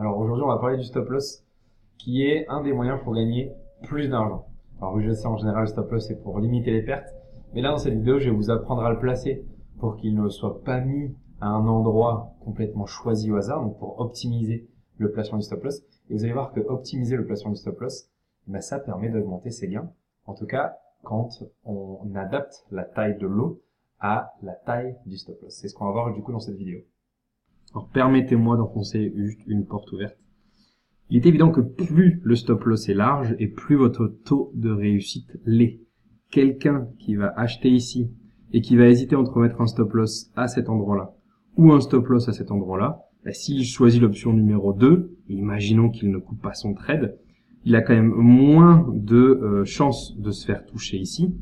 Alors aujourd'hui, on va parler du stop loss, qui est un des moyens pour gagner plus d'argent. Alors oui, je sais, en général, le stop loss, c'est pour limiter les pertes. Mais là, dans cette vidéo, je vais vous apprendre à le placer pour qu'il ne soit pas mis à un endroit complètement choisi au hasard, donc pour optimiser le placement du stop loss. Et vous allez voir que optimiser le placement du stop loss, ça permet d'augmenter ses gains. En tout cas, quand on adapte la taille de l'eau à la taille du stop loss. C'est ce qu'on va voir du coup dans cette vidéo. Alors permettez-moi d'enfoncer juste une porte ouverte. Il est évident que plus le stop loss est large et plus votre taux de réussite l'est. Quelqu'un qui va acheter ici et qui va hésiter entre mettre un stop loss à cet endroit-là ou un stop loss à cet endroit-là, s'il choisit l'option numéro 2, et imaginons qu'il ne coupe pas son trade, il a quand même moins de chances de se faire toucher ici,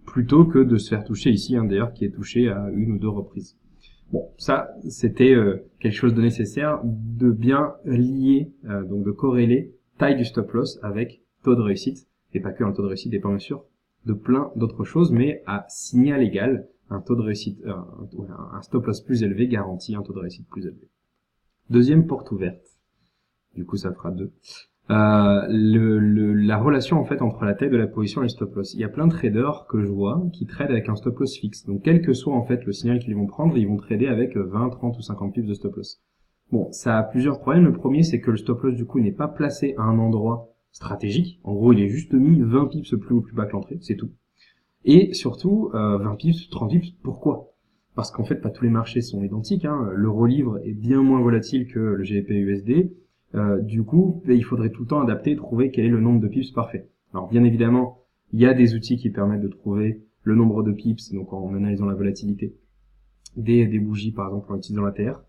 plutôt que de se faire toucher ici, d'ailleurs, qui est touché à une ou deux reprises. Bon, ça, c'était quelque chose de nécessaire, de bien lier, donc de corréler taille du stop loss avec taux de réussite, et pas que un taux de réussite, dépend bien sûr de plein d'autres choses, mais à signal égal, un taux de réussite, un stop loss plus élevé garantit un taux de réussite plus élevé. Deuxième porte ouverte, du coup ça fera 2. La relation en fait entre la taille de la position et le stop loss. Il y a plein de traders que je vois qui tradent avec un stop loss fixe. Donc quel que soit en fait le signal qu'ils vont prendre, ils vont trader avec 20, 30 ou 50 pips de stop loss. Bon, ça a plusieurs problèmes. Le premier, c'est que le stop loss du coup n'est pas placé à un endroit stratégique. En gros, il est juste mis 20 pips plus haut ou plus bas que l'entrée, c'est tout. Et surtout, 20 pips, 30 pips, pourquoi? Parce qu'en fait, pas tous les marchés sont identiques. L'euro-livre est bien moins volatile que le GBP/USD. Du coup, il faudrait tout le temps adapter et trouver quel est le nombre de pips parfait. Alors bien évidemment, il y a des outils qui permettent de trouver le nombre de pips, donc en analysant la volatilité des bougies, par exemple en utilisant l'ATR,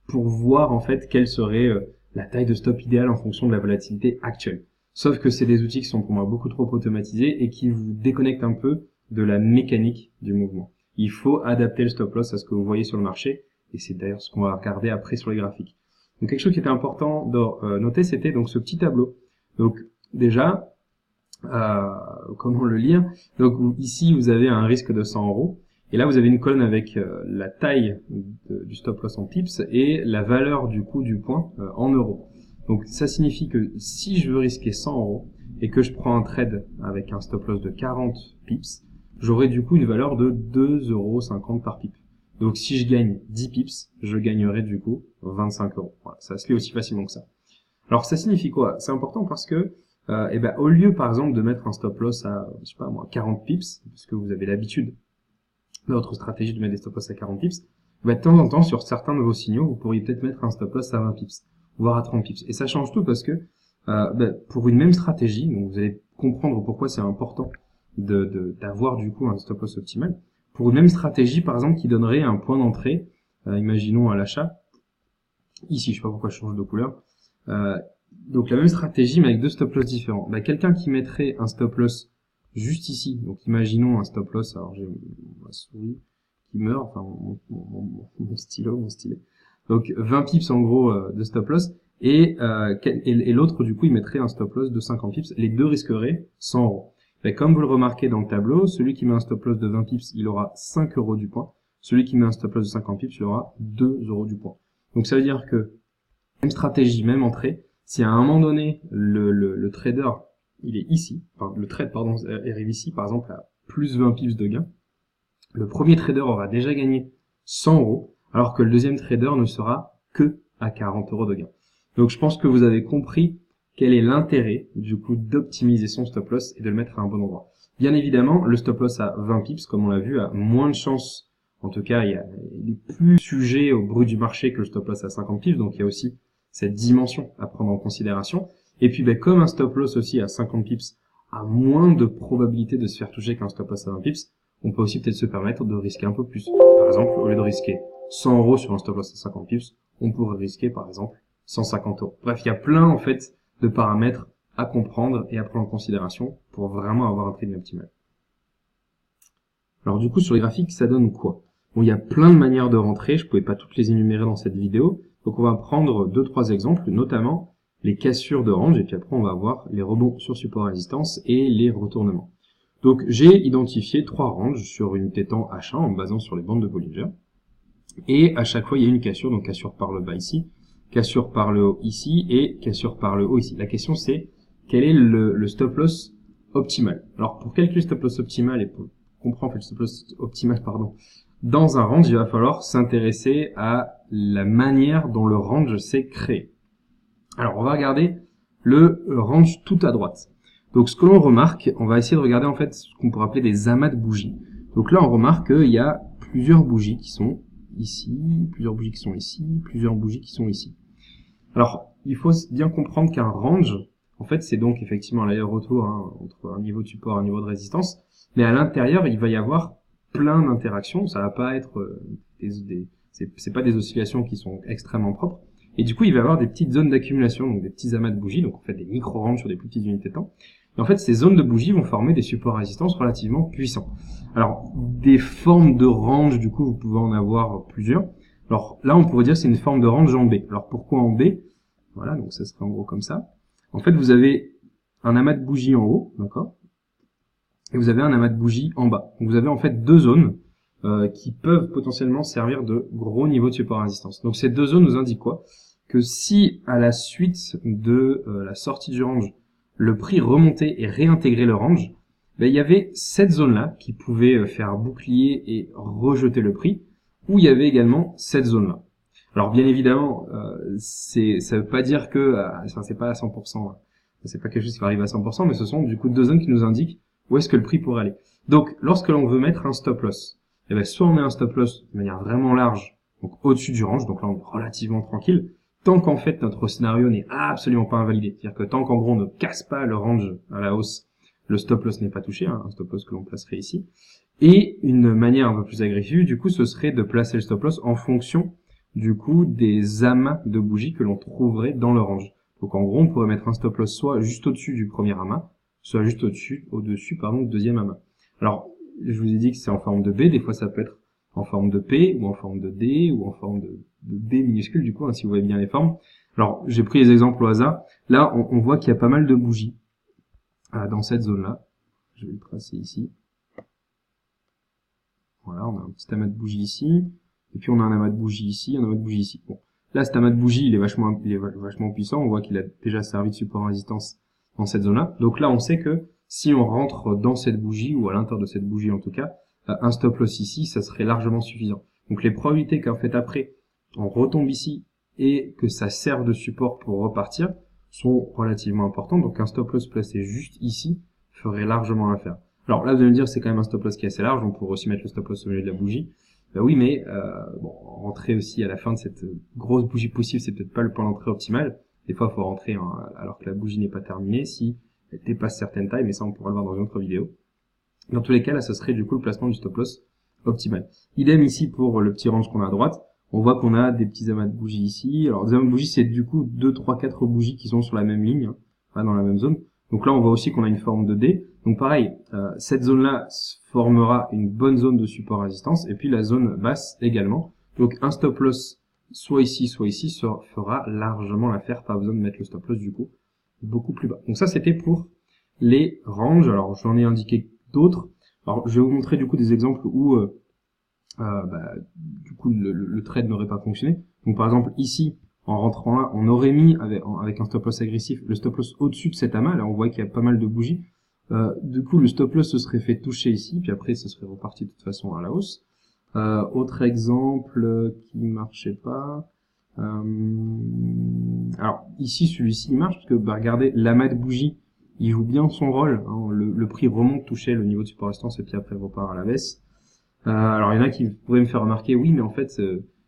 pour voir en fait quelle serait la taille de stop idéale en fonction de la volatilité actuelle. Sauf que c'est des outils qui sont pour moi beaucoup trop automatisés et qui vous déconnectent un peu de la mécanique du mouvement. Il faut adapter le stop loss à ce que vous voyez sur le marché, et c'est d'ailleurs ce qu'on va regarder après sur les graphiques. Donc quelque chose qui était important de noter, c'était donc ce petit tableau. Donc déjà, comment le lire? Donc ici vous avez un risque de 100 €, et là vous avez une colonne avec la taille du stop loss en pips et la valeur du coup du point en euros. Donc ça signifie que si je veux risquer 100 € et que je prends un trade avec un stop loss de 40 pips, j'aurai du coup une valeur de 2,50 € par pip. Donc si je gagne 10 pips, je gagnerai du coup 25 €. Voilà, ça se lit aussi facilement que ça. Alors ça signifie quoi? C'est important parce que au lieu par exemple de mettre un stop loss à, je sais pas moi, 40 pips, puisque vous avez l'habitude dans votre stratégie de mettre des stop loss à 40 pips, de temps en temps sur certains de vos signaux, vous pourriez peut-être mettre un stop loss à 20 pips, voire à 30 pips. Et ça change tout parce que pour une même stratégie, donc vous allez comprendre pourquoi c'est important d'avoir du coup un stop loss optimal. Pour une même stratégie, par exemple, qui donnerait un point d'entrée, imaginons à l'achat, ici, je sais pas pourquoi je change de couleur, donc la même stratégie mais avec deux stop loss différents. Quelqu'un qui mettrait un stop loss juste ici, donc imaginons un stop loss, alors j'ai ma souris qui meurt, enfin mon stylet, donc 20 pips en gros de stop loss, et l'autre du coup il mettrait un stop loss de 50 pips, les deux risqueraient 100 €. Comme vous le remarquez dans le tableau, celui qui met un stop loss de 20 pips, il aura 5 € du point. Celui qui met un stop loss de 50 pips, il aura 2 € du point. Donc ça veut dire que, même stratégie, même entrée, si à un moment donné, le trader, il est ici, enfin le trade, pardon, arrive ici, par exemple, à plus 20 pips de gain, le premier trader aura déjà gagné 100 €, alors que le deuxième trader ne sera que à 40 € de gain. Donc je pense que vous avez compris quel est l'intérêt, du coup, d'optimiser son stop loss et de le mettre à un bon endroit. Bien évidemment, le stop loss à 20 pips, comme on l'a vu, a moins de chances, en tout cas, il est plus sujet au bruit du marché que le stop loss à 50 pips, donc il y a aussi cette dimension à prendre en considération. Et puis, comme un stop loss aussi à 50 pips a moins de probabilité de se faire toucher qu'un stop loss à 20 pips, on peut aussi peut-être se permettre de risquer un peu plus. Par exemple, au lieu de risquer 100 € sur un stop loss à 50 pips, on pourrait risquer, par exemple, 150 €. Bref, il y a plein, en fait, de paramètres à comprendre et à prendre en considération pour vraiment avoir un trading optimal. Alors du coup, sur les graphiques, ça donne quoi? Bon, il y a plein de manières de rentrer, je ne pouvais pas toutes les énumérer dans cette vidéo, donc on va prendre 2-3 exemples, notamment les cassures de range, et puis après on va voir les rebonds sur support résistance et les retournements. Donc j'ai identifié 3 ranges sur une tétan H1 en me basant sur les bandes de Bollinger, et à chaque fois il y a une cassure, donc cassure par le bas ici, cassure par le haut ici et cassure par le haut ici. La question c'est quel est le stop loss optimal. Alors pour calculer le stop loss optimal et pour comprendre en fait le stop loss optimal dans un range, il va falloir s'intéresser à la manière dont le range s'est créé. Alors on va regarder le range tout à droite. Donc ce que l'on remarque, on va essayer de regarder en fait ce qu'on pourrait appeler des amas de bougies. Donc là on remarque qu'il y a plusieurs bougies qui sont ici, plusieurs bougies qui sont ici, plusieurs bougies qui sont ici. Alors il faut bien comprendre qu'un range, en fait c'est donc effectivement l'aller-retour entre un niveau de support et un niveau de résistance, mais à l'intérieur il va y avoir plein d'interactions, ça va pas être c'est pas des oscillations qui sont extrêmement propres. Et du coup, il va y avoir des petites zones d'accumulation, donc des petits amas de bougies, donc en fait des micro-ranges sur des plus petites unités de temps. Et en fait, ces zones de bougies vont former des supports à résistance relativement puissants. Alors, des formes de range, du coup, vous pouvez en avoir plusieurs. Alors là, on pourrait dire que c'est une forme de range en B. Alors pourquoi en B? Voilà, donc ça serait en gros comme ça. En fait, vous avez un amas de bougies en haut, d'accord? Et vous avez un amas de bougies en bas. Donc vous avez en fait deux zones qui peuvent potentiellement servir de gros niveaux de support à résistance. Donc ces deux zones nous indiquent quoi? Que si à la suite de la sortie du range, le prix remontait et réintégrait le range, ben, il y avait cette zone-là qui pouvait faire bouclier et rejeter le prix, ou il y avait également cette zone-là. Alors bien évidemment, ça veut pas dire que, c'est pas à 100%, c'est pas quelque chose qui va arriver à 100%, mais ce sont du coup deux zones qui nous indiquent où est-ce que le prix pourrait aller. Donc lorsque l'on veut mettre un stop loss, eh ben, soit on met un stop loss de manière vraiment large, donc au-dessus du range, donc là on est relativement tranquille, tant qu'en fait notre scénario n'est absolument pas invalidé. C'est-à-dire que tant qu'en gros on ne casse pas le range à la hausse, le stop loss n'est pas touché, un stop loss que l'on placerait ici. Et une manière un peu plus agressive, du coup, ce serait de placer le stop loss en fonction, du coup, des amas de bougies que l'on trouverait dans le range. Donc en gros, on pourrait mettre un stop loss soit juste au-dessus du premier amas, soit juste au-dessus du deuxième amas. Alors, je vous ai dit que c'est en forme de B, des fois ça peut être en forme de P, ou en forme de D, ou en forme de D minuscule, du coup, si vous voyez bien les formes. Alors, j'ai pris les exemples au hasard. Là, on voit qu'il y a pas mal de bougies dans cette zone-là. Je vais le tracer ici. Voilà, on a un petit amas de bougies ici, et puis on a un amas de bougies ici, un amas de bougies ici. Bon, là, cet amas de bougies, il est vachement puissant. On voit qu'il a déjà servi de support à résistance dans cette zone-là. Donc là, on sait que si on rentre dans cette bougie, ou à l'intérieur de cette bougie en tout cas, un stop loss ici, ça serait largement suffisant. Donc les probabilités qu'en fait après, on retombe ici et que ça serve de support pour repartir sont relativement importantes. Donc un stop loss placé juste ici ferait largement l'affaire. Alors là, vous allez me dire, c'est quand même un stop loss qui est assez large, on pourrait aussi mettre le stop loss au milieu de la bougie. Ben oui, mais bon, rentrer aussi à la fin de cette grosse bougie possible, c'est peut-être pas le point d'entrée optimal. Des fois, il faut rentrer alors que la bougie n'est pas terminée, si elle dépasse certaines tailles, mais ça, on pourra le voir dans une autre vidéo. Dans tous les cas, là, ce serait du coup le placement du stop loss optimal. Idem ici pour le petit range qu'on a à droite. On voit qu'on a des petits amas de bougies ici. Alors, des amas de bougies, c'est du coup 2, 3, 4 bougies qui sont sur la même ligne, dans la même zone. Donc là, on voit aussi qu'on a une forme de D. Donc pareil, cette zone-là formera une bonne zone de support résistance, et puis la zone basse également. Donc un stop loss soit ici fera largement l'affaire, pas besoin de mettre le stop loss du coup beaucoup plus bas. Donc ça, c'était pour les ranges. Alors j'en ai indiqué d'autres. Alors je vais vous montrer du coup des exemples où du coup le trade n'aurait pas fonctionné. Donc par exemple ici, en rentrant là, on aurait mis avec un stop loss agressif le stop loss au-dessus de cet amas. Là on voit qu'il y a pas mal de bougies. Du coup le stop loss se serait fait toucher ici, puis après ce serait reparti de toute façon à la hausse. Autre exemple qui marchait pas. Alors ici celui-ci il marche parce que regardez, l'amas de bougie il joue bien son rôle, hein, le prix remonte toucher le niveau de support résistance et puis après repart à la baisse. Alors il y en a qui pourraient me faire remarquer, oui mais en fait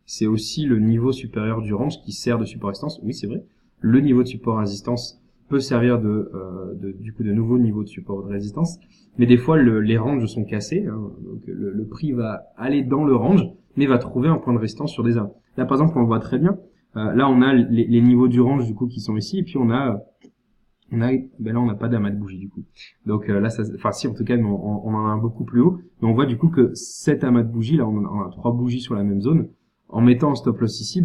c'est aussi le niveau supérieur du range qui sert de support résistance. Oui c'est vrai, le niveau de support résistance peut servir du coup de nouveau niveau de support de résistance, mais des fois les ranges sont cassés, hein, donc le prix va aller dans le range, mais va trouver un point de résistance sur des amas. Là par exemple on le voit très bien, là on a les niveaux du range du coup qui sont ici, et puis là on n'a pas d'amas de bougie du coup. Donc là, si en tout cas, on en a un beaucoup plus haut. Mais on voit du coup que cet amas de bougie, là, on a 3 bougies sur la même zone. En mettant un stop loss ici,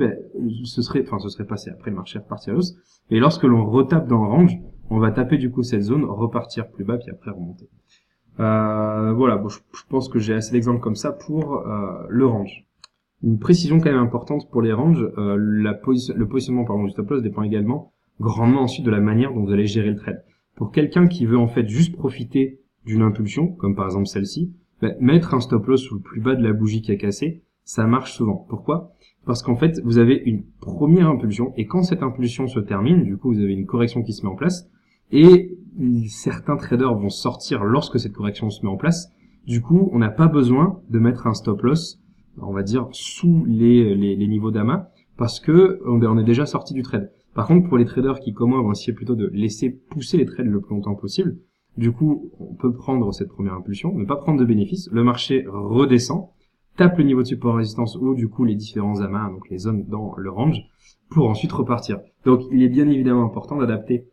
ce serait passé. Après, le marché repartit à hausse. Et lorsque l'on retape dans le range, on va taper du coup cette zone, repartir plus bas, puis après remonter. Voilà, bon, je pense que j'ai assez d'exemples comme ça pour le range. Une précision quand même importante pour les ranges, le positionnement du stop loss dépend également grandement ensuite de la manière dont vous allez gérer le trade. Pour quelqu'un qui veut en fait juste profiter d'une impulsion, comme par exemple celle-ci, mettre un stop loss sous le plus bas de la bougie qui a cassé, ça marche souvent. Pourquoi? Parce qu'en fait, vous avez une première impulsion, et quand cette impulsion se termine, du coup, vous avez une correction qui se met en place, et certains traders vont sortir lorsque cette correction se met en place. Du coup, on n'a pas besoin de mettre un stop loss, on va dire, sous les niveaux d'amas, parce que on est déjà sorti du trade. Par contre, pour les traders qui, comme moi, vont essayer plutôt de laisser pousser les trades le plus longtemps possible, du coup, on peut prendre cette première impulsion, ne pas prendre de bénéfice, le marché redescend, tape le niveau de support résistance ou du coup les différents amas, donc les zones dans le range, pour ensuite repartir. Donc, il est bien évidemment important d'adapter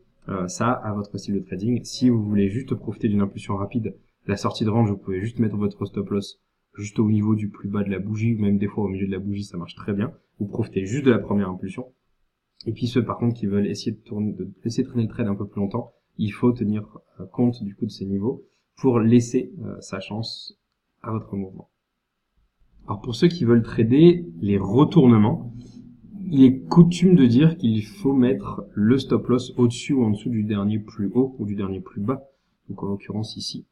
ça à votre style de trading. Si vous voulez juste profiter d'une impulsion rapide, la sortie de range, vous pouvez juste mettre votre stop loss juste au niveau du plus bas de la bougie, ou même des fois au milieu de la bougie, ça marche très bien. Vous profitez juste de la première impulsion. Et puis ceux par contre qui veulent essayer de laisser traîner le trade un peu plus longtemps, il faut tenir compte du coup de ces niveaux pour laisser sa chance à votre mouvement. Alors pour ceux qui veulent trader les retournements, il est coutume de dire qu'il faut mettre le stop loss au-dessus ou en dessous du dernier plus haut ou du dernier plus bas. Donc en l'occurrence ici,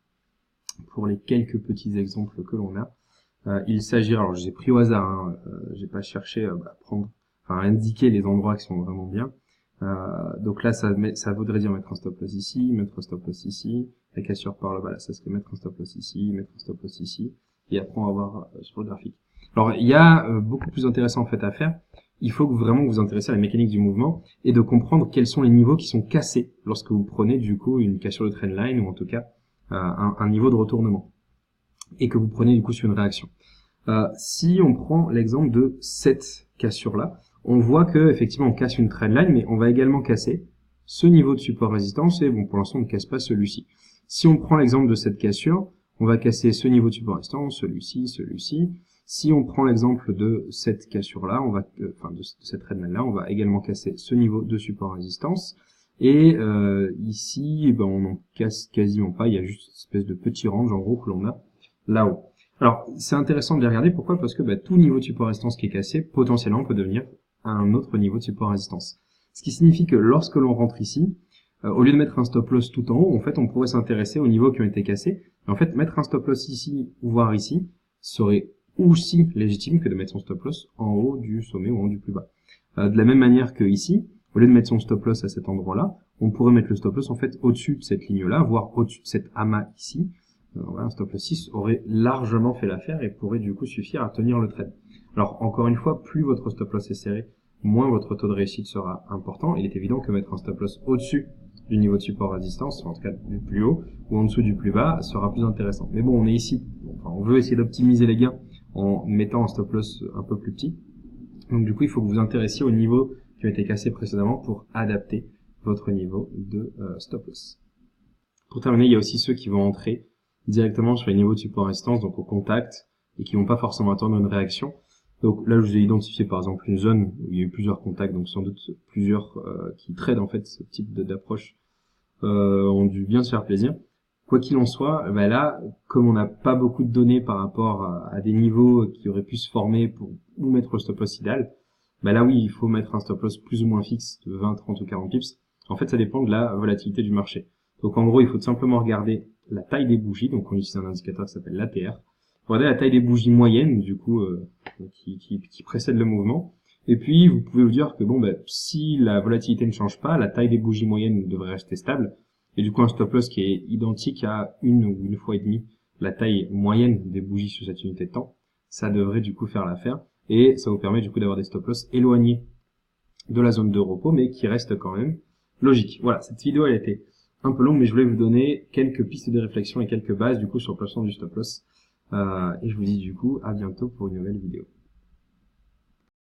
pour les quelques petits exemples que l'on a, il s'agit, alors j'ai pris au hasard, hein, j'ai pas cherché à indiquer les endroits qui sont vraiment bien. Donc là, ça voudrait dire mettre un stop loss ici, mettre un stop loss ici, la cassure par le bas, là, ça serait mettre un stop loss ici, mettre un stop loss ici, et après on va voir sur le graphique. Alors il y a beaucoup plus intéressant en fait à faire. Il faut vraiment vous intéresser à la mécanique du mouvement et de comprendre quels sont les niveaux qui sont cassés lorsque vous prenez du coup une cassure de trendline ou en tout cas un niveau de retournement et que vous prenez du coup sur une réaction. Si on prend l'exemple de cette cassure-là, on voit que effectivement on casse une trendline, mais on va également casser ce niveau de support résistance et bon pour l'instant on ne casse pas celui-ci. Si on prend l'exemple de cette cassure, on va casser ce niveau de support résistance, celui-ci, celui-ci. Si on prend l'exemple de cette cassure-là, de cette trendline-là, on va également casser ce niveau de support résistance. Et ici, on n'en casse quasiment pas, il y a juste une espèce de petit range en gros que l'on a là-haut. Alors, c'est intéressant de les regarder, pourquoi? Parce que tout niveau de support résistance qui est cassé, potentiellement peut devenir un autre niveau de support résistance. Ce qui signifie que lorsque l'on rentre ici, au lieu de mettre un stop loss tout en haut, en fait, on pourrait s'intéresser aux niveaux qui ont été cassés. Et en fait, mettre un stop loss ici, ou voire ici, serait aussi légitime que de mettre son stop loss en haut du sommet ou en haut du plus bas. De la même manière que ici, au lieu de mettre son stop loss à cet endroit-là, on pourrait mettre le stop loss en fait au-dessus de cette ligne-là, voire au-dessus de cette amas ici. Voilà, un stop loss 6 aurait largement fait l'affaire et pourrait du coup suffire à tenir le trade. Alors encore une fois, plus votre stop loss est serré, moins votre taux de réussite sera important. Il est évident que mettre un stop loss au-dessus du niveau de support résistance, en tout cas du plus haut, ou en dessous du plus bas, sera plus intéressant. Mais bon, on est ici, on veut essayer d'optimiser les gains en mettant un stop loss un peu plus petit. Donc du coup, il faut que vous vous intéressiez au niveau qui a été cassé précédemment pour adapter votre niveau de stop loss. Pour terminer, il y a aussi ceux qui vont entrer directement sur les niveaux de support résistance, donc au contact, et qui vont pas forcément attendre une réaction. Donc là, je vous ai identifié par exemple une zone où il y a eu plusieurs contacts, donc sans doute plusieurs qui tradent en fait ce type d'approche ont dû bien se faire plaisir. Quoi qu'il en soit, là, comme on n'a pas beaucoup de données par rapport à des niveaux qui auraient pu se former pour où mettre le stop loss idéal, là oui, il faut mettre un stop loss plus ou moins fixe de 20, 30 ou 40 pips. En fait, ça dépend de la volatilité du marché. Donc en gros, il faut tout simplement regarder la taille des bougies, donc on utilise un indicateur qui s'appelle l'ATR. Regardez la taille des bougies moyennes, du coup, qui précèdent le mouvement. Et puis, vous pouvez vous dire que si la volatilité ne change pas, la taille des bougies moyennes devrait rester stable. Et du coup, un stop loss qui est identique à une ou une fois et demie la taille moyenne des bougies sur cette unité de temps, ça devrait du coup faire l'affaire. Et ça vous permet du coup d'avoir des stop loss éloignés de la zone de repos, mais qui restent quand même logiques. Voilà, cette vidéo elle a été un peu longue, mais je voulais vous donner quelques pistes de réflexion et quelques bases du coup sur le placement du stop loss. Et je vous dis du coup à bientôt pour une nouvelle vidéo.